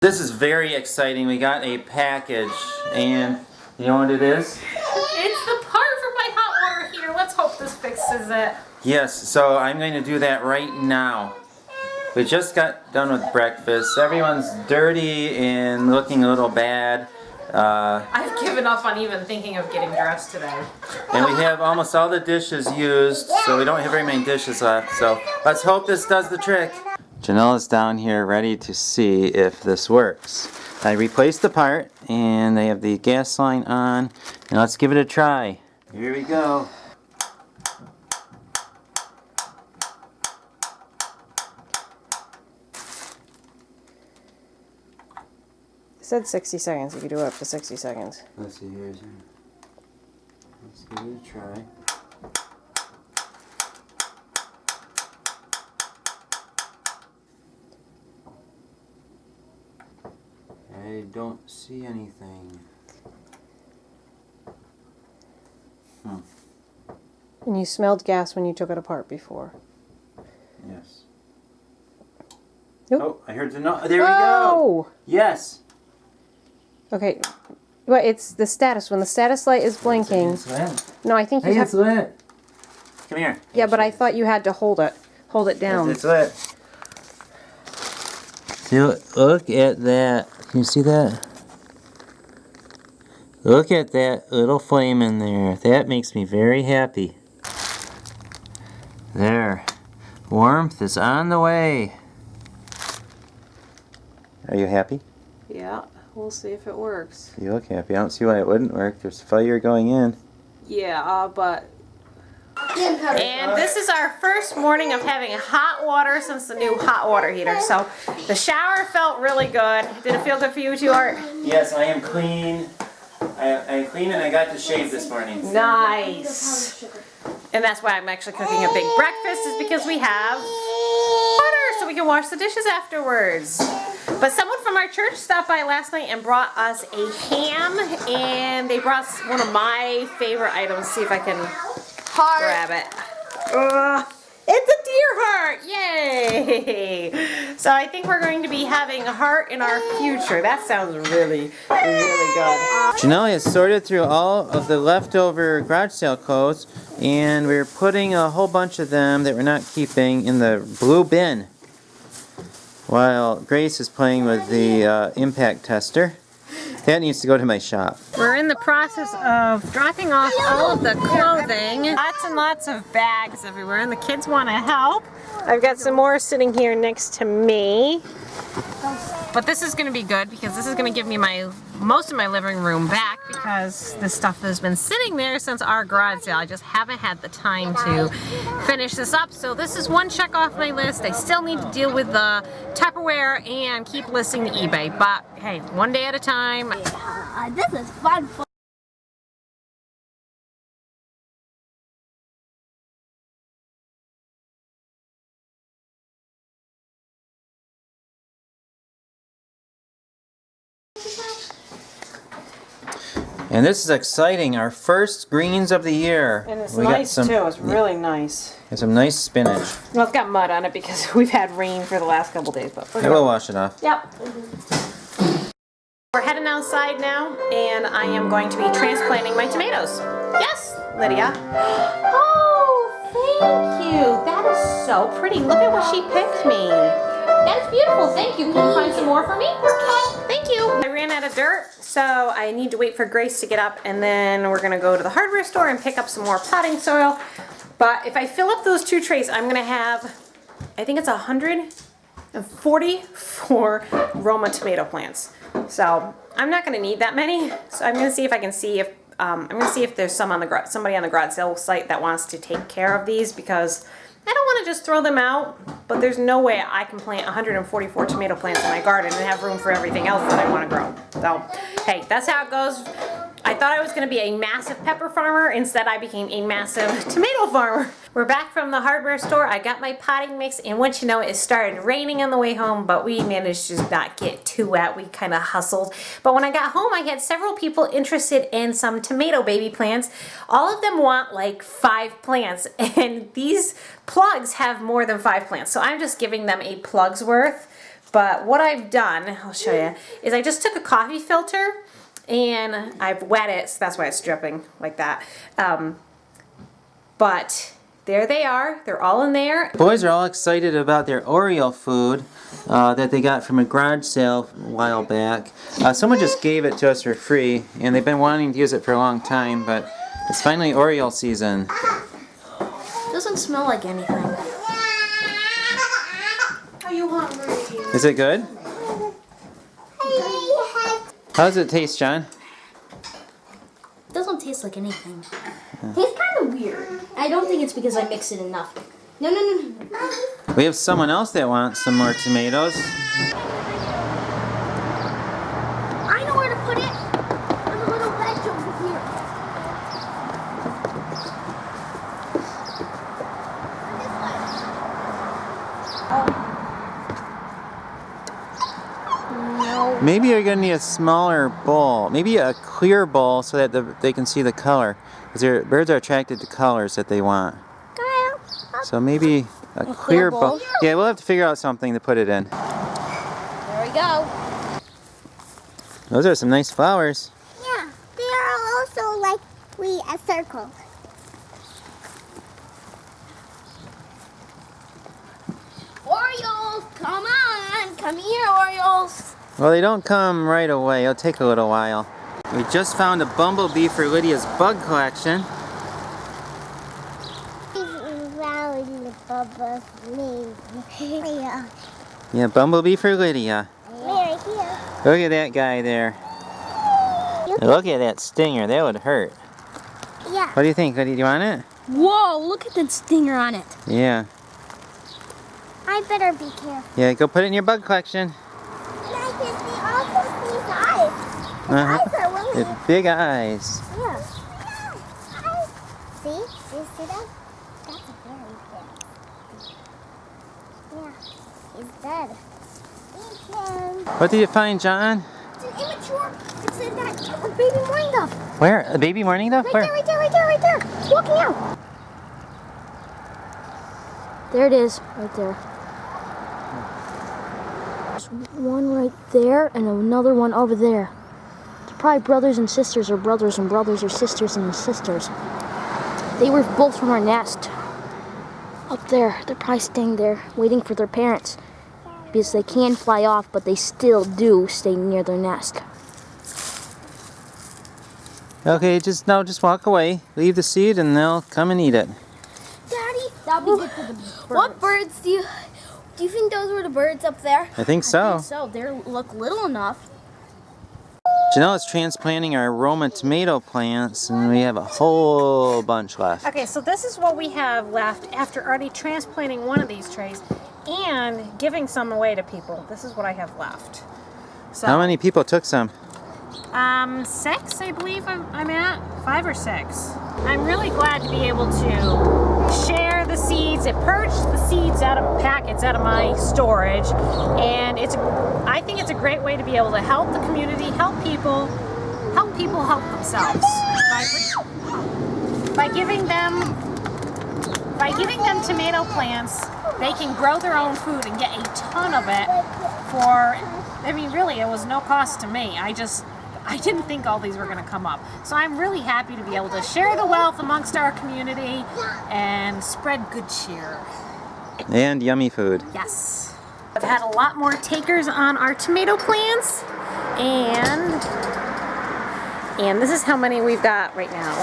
This is very exciting. We got a package, and you know what it is? It's the part for my hot water heater. Let's hope this fixes it. Yes, so I'm going to do that right now. We just got done with breakfast. Everyone's dirty and looking a little bad. I've given up on even thinking of getting dressed today. And we have almost all the dishes used, so we don't have very many dishes left. So let's hope this does the trick. Janelle is down here ready to see if this works. I replaced the part, and they have the gas line on. And let's give it a try. Here we go. It said 60 seconds. You could do it up to 60 seconds. Let's see, let's give it a try. I don't see anything. And you smelled gas when you took it apart before. Yes. Nope. Oh, I heard the no. There we go. Yes. Okay. But it's the status. When the status light is blinking. It's lit. No, I think you have. It's lit. Come here. Yeah, but I thought you had to hold it. Hold it down. It's lit. See, look at that. Can you see that? Look at that little flame in there. That makes me very happy. There. Warmth is on the way. Are you happy? Yeah, we'll see if it works. You look happy. I don't see why it wouldn't work. There's fire going in. Yeah, but... And this is our first morning of having hot water since the new hot water heater. So the shower felt really good. Did it feel good for you too, Art? Yes, I am clean. I'm clean, and I got to shave this morning. Nice. And that's why I'm actually cooking a big breakfast, is because we have water so we can wash the dishes afterwards. But someone from our church stopped by last night and brought us a ham, and they brought one of my favorite items. See if I can grab it. It's a deer heart! Yay! So I think we're going to be having a heart in our future. That sounds really, really good. Janelle has sorted through all of the leftover garage sale clothes, and we're putting a whole bunch of them that we're not keeping in the blue bin, while Grace is playing with the impact tester. That needs to go to my shop. We're in the process of dropping off all of the clothing. Lots and lots of bags everywhere, and the kids want to help. I've got some more sitting here next to me. But this is going to be good because this is going to give me most of my living room back, because this stuff has been sitting there since our garage sale. I just haven't had the time to finish this up. So this is one check off my list. I still need to deal with the Tupperware and keep listing the eBay. But hey, one day at a time. This is fun. And this is exciting, our first greens of the year. And it's we nice got some, too, it's really nice. and some nice spinach. Well, it's got mud on it because we've had rain for the last couple days. But I will wash it off. Yep. We're heading outside now, and I am going to be transplanting my tomatoes. Yes, Lydia. Oh, thank you. That is so pretty. Look at what she picked me. That is beautiful. Thank you. Can you find some more for me? Thank you. I ran out of dirt, so I need to wait for Grace to get up, and then we're going to go to the hardware store and pick up some more potting soil. But if I fill up those 2 trays, I'm going to have, I think it's 144 Roma tomato plants. So I'm not going to need that many. So I'm going to see if I can see if there's somebody on the garage sale site that wants to take care of these, because I don't want to just throw them out, but there's no way I can plant 144 tomato plants in my garden and have room for everything else that I want to grow. So, hey, that's how it goes. I thought I was going to be a massive pepper farmer. Instead, I became a massive tomato farmer. We're back from the hardware store. I got my potting mix, and once you know it started raining on the way home, but we managed to not get too wet. We kind of hustled. But when I got home, I had several people interested in some tomato baby plants. All of them want like 5 plants, and these plugs have more than 5 plants. So I'm just giving them a plug's worth. But what I've done, I'll show you, is I just took a coffee filter and I've wet it, so that's why it's dripping like that. But there they are. They're all in there. Boys are all excited about their Oreo food that they got from a garage sale a while back. Someone just gave it to us for free, and they've been wanting to use it for a long time, but it's finally Oreo season. Doesn't smell like anything. Are you hungry? Is it good? How does it taste, John? It doesn't taste like anything. Tastes kind of weird. I don't think it's because I mix it enough. No. We have someone else that wants some more tomatoes. I know where to put it. On the little ledge over here. Maybe you're going to need a smaller bowl. Maybe a clear bowl so that they can see the color. Because birds are attracted to colors that they want. So maybe a clear bowl. Yeah, we'll have to figure out something to put it in. There we go. Those are some nice flowers. Yeah, they are also like a circle. Orioles, come on. Come here, Orioles. Well, they don't come right away. It'll take a little while. We just found a bumblebee for Lydia's bug collection. Yeah, bumblebee for Lydia. Look at that guy there. Look at that stinger. That would hurt. Yeah. What do you think? Do you want it? Whoa, look at that stinger on it. Yeah. I better be careful. Yeah, go put it in your bug collection. And I can see also these eyes. His eyes are really Big eyes. Yeah. See? Do you see that? That's a very big. Yeah. He's dead. Thank you. What did you find, John? It's an immature. It's in that baby mourning dove. Where? A baby mourning dove? Where? Right there. It's walking out. There it is, right there. There's one right there and another one over there. They're probably brothers and sisters, or brothers and brothers, or sisters and sisters. They were both from our nest. Up there. They're probably staying there, waiting for their parents. Because they can fly off, but they still do stay near their nest. Okay, just walk away. Leave the seed and they'll come and eat it. Daddy, that'll be good for the birds. What birds do you think those were the birds up there? I think so. I think so. They look little enough. Janelle is transplanting our Roma tomato plants, and we have a whole bunch left. Okay, so this is what we have left after already transplanting one of these trays and giving some away to people. This is what I have left. So, How many people took some? 6, I believe I'm at. 5 or 6. I'm really glad to be able to share the seeds. It purged the seeds out of packets out of my storage, and I think it's a great way to be able to help the community, help people help themselves by giving them tomato plants. They can grow their own food and get a ton of it for, I mean, really, it was no cost to me. I didn't think all these were going to come up. So I'm really happy to be able to share the wealth amongst our community and spread good cheer. And yummy food. Yes. I've had a lot more takers on our tomato plants, and this is how many we've got right now.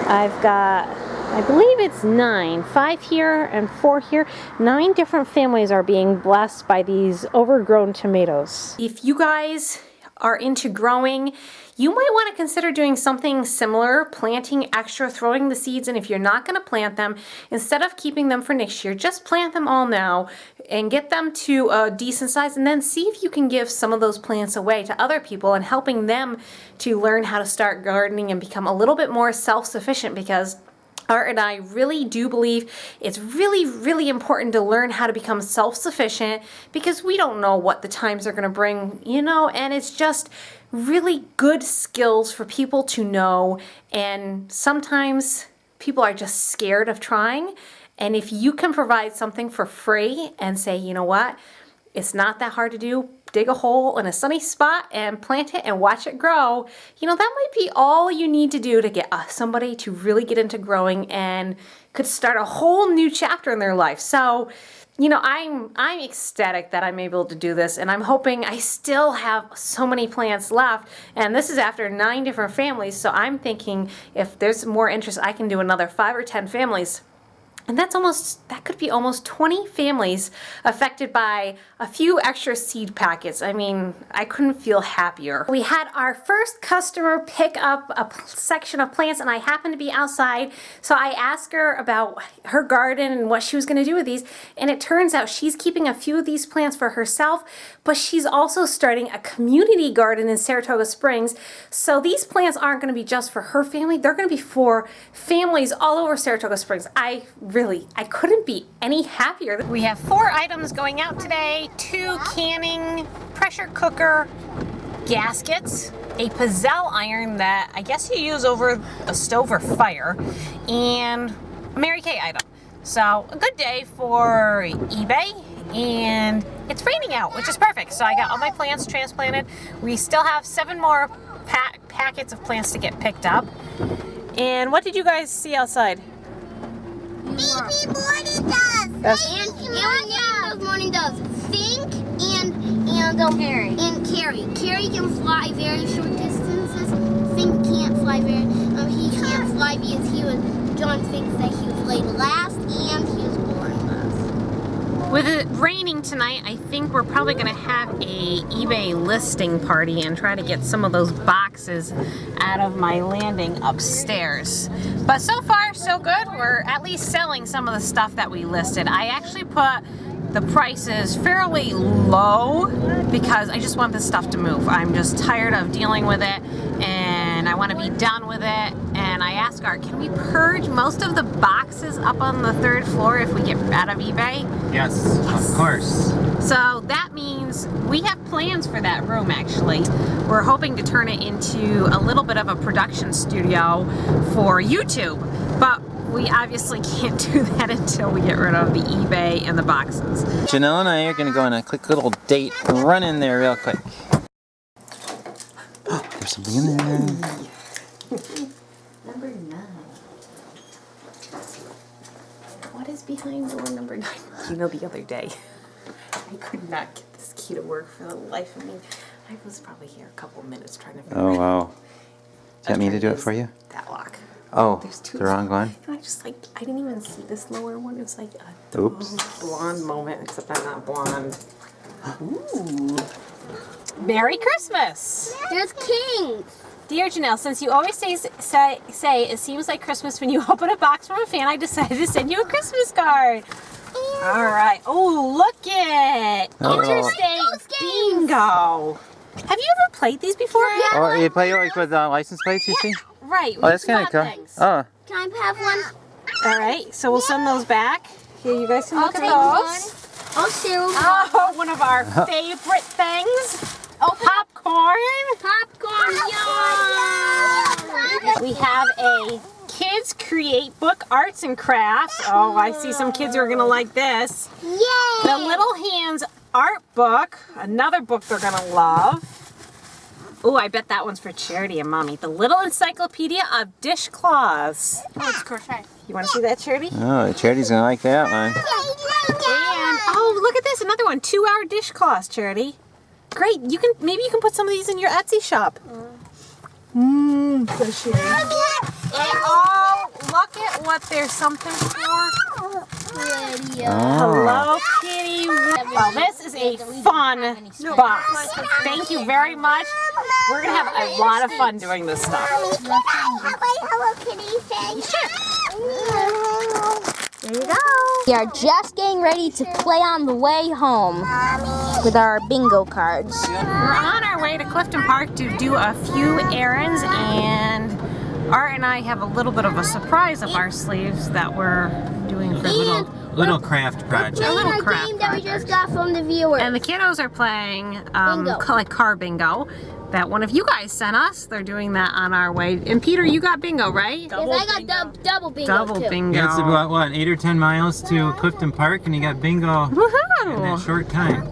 I've got, I believe it's 9. 5 here and 4 here. 9 different families are being blessed by these overgrown tomatoes. If you guys are into growing, you might want to consider doing something similar, planting extra, throwing the seeds in. If you're not going to plant them, instead of keeping them for next year, just plant them all now and get them to a decent size, and then see if you can give some of those plants away to other people and helping them to learn how to start gardening and become a little bit more self-sufficient, because Art and I really do believe it's really, really important to learn how to become self-sufficient, because we don't know what the times are going to bring, you know, and it's just really good skills for people to know, and sometimes people are just scared of trying. And if you can provide something for free and say, you know what, It's not that hard to do. Dig a hole in a sunny spot and plant it and watch it grow. You know, that might be all you need to do to get somebody to really get into growing and could start a whole new chapter in their life. So, you know, I'm ecstatic that I'm able to do this, and I'm hoping I still have so many plants left. And this is after 9 different families, so I'm thinking if there's more interest, I can do another 5 or 10 families. And that could be almost 20 families affected by a few extra seed packets. I mean, I couldn't feel happier. We had our first customer pick up a section of plants, and I happened to be outside, so I asked her about her garden and what she was going to do with these, and it turns out she's keeping a few of these plants for herself, but she's also starting a community garden in Saratoga Springs. So these plants aren't going to be just for her family, they're going to be for families all over Saratoga Springs. I couldn't be any happier. We have 4 items going out today: 2 canning pressure cooker gaskets, a Pizzelle iron that I guess you use over a stove or fire, and a Mary Kay item. So a good day for eBay, and it's raining out, which is perfect. So I got all my plants transplanted. We still have 7 more packets of plants to get picked up. And what did you guys see outside? Baby morning doves. And morning doves. Fink and Carrie. And Carrie. Carrie can fly very short distances. Fink can't fly very. He can't fly because John thinks that he was laid last and he was born last. With it raining tonight, I think we're probably going to have a eBay listing party and try to get some of those boxes out of my landing upstairs. But so far, so good. We're at least selling some of the stuff that we listed. I actually put the prices fairly low because I just want this stuff to move. I'm just tired of dealing with it, and I want to be done with it. And I asked Art, can we purge most of the boxes up on the 3rd floor if we get out of eBay? Yes, of course. So that means we have plans for that room, actually. We're hoping to turn it into a little bit of a production studio for YouTube, but we obviously can't do that until we get rid of the eBay and the boxes. Janelle and I are going to go on a quick little date. Run in there real quick. Oh, there's something in there. Number 9. What is behind door number 9? You know, the other day, I could not get this key to work for the life of me. I was probably here a couple minutes trying to figure Oh, it out. wow. Do you want me to do it for you? That lock. Oh, There's 2. the wrong one? I didn't even see this lower one. It was like a Oops. blonde moment, except I'm not blonde. Ooh. Merry Christmas! There's kings. Dear Janelle, since you always say it seems like Christmas when you open a box from a fan, I decided to send you a Christmas card. All right. Oh, look it! Oh. Interstate Bingo. Have you ever played these before? Oh, you play like with license plates, you see? Right. Oh, that's kind of cool. Things. Oh, Can I have one? All right. So we'll send those back. Here, you guys can look at take those. I'll share one. Oh, one of our favorite things. Oh, popcorn. Popcorn. We have a Kids Create Book Arts and Crafts. Oh, I see some kids who are going to like this. Yay. The Little Hands Art Book. Another book they're going to love. Oh, I bet that one's for Charity and Mommy. The Little Encyclopedia of Dishcloths. Oh, it's crochet. You want to see that, Charity? oh, Charity's going to like that one. And, oh, look at this. Another one. 2-hour dishcloths, Charity. Great. Maybe you can put some of these in your Etsy shop. So Charity. And oh, look at what there's something for. Hello, Kitty. Well, this is a fun box. Thank you very much. We're going to have a lot of fun doing this stuff. Can I have a Hello Kitty thing? Sure. There you go. We are just getting ready to play on the way home with our bingo cards. We're on our way to Clifton Park to do a few errands, and Art and I have a little bit of a surprise up our sleeves that we're doing for Little craft project. a little Our craft game that we project. just got from the viewers. And the kiddos are playing Bingo. like car bingo that one of you guys sent us. They're doing that on our way. And Peter, you got bingo, right? Yes, I got double bingo Double too. bingo. Yeah, it's about, what, 8 or 10 miles to Clifton Park, and you got bingo in that Woohoo! short time.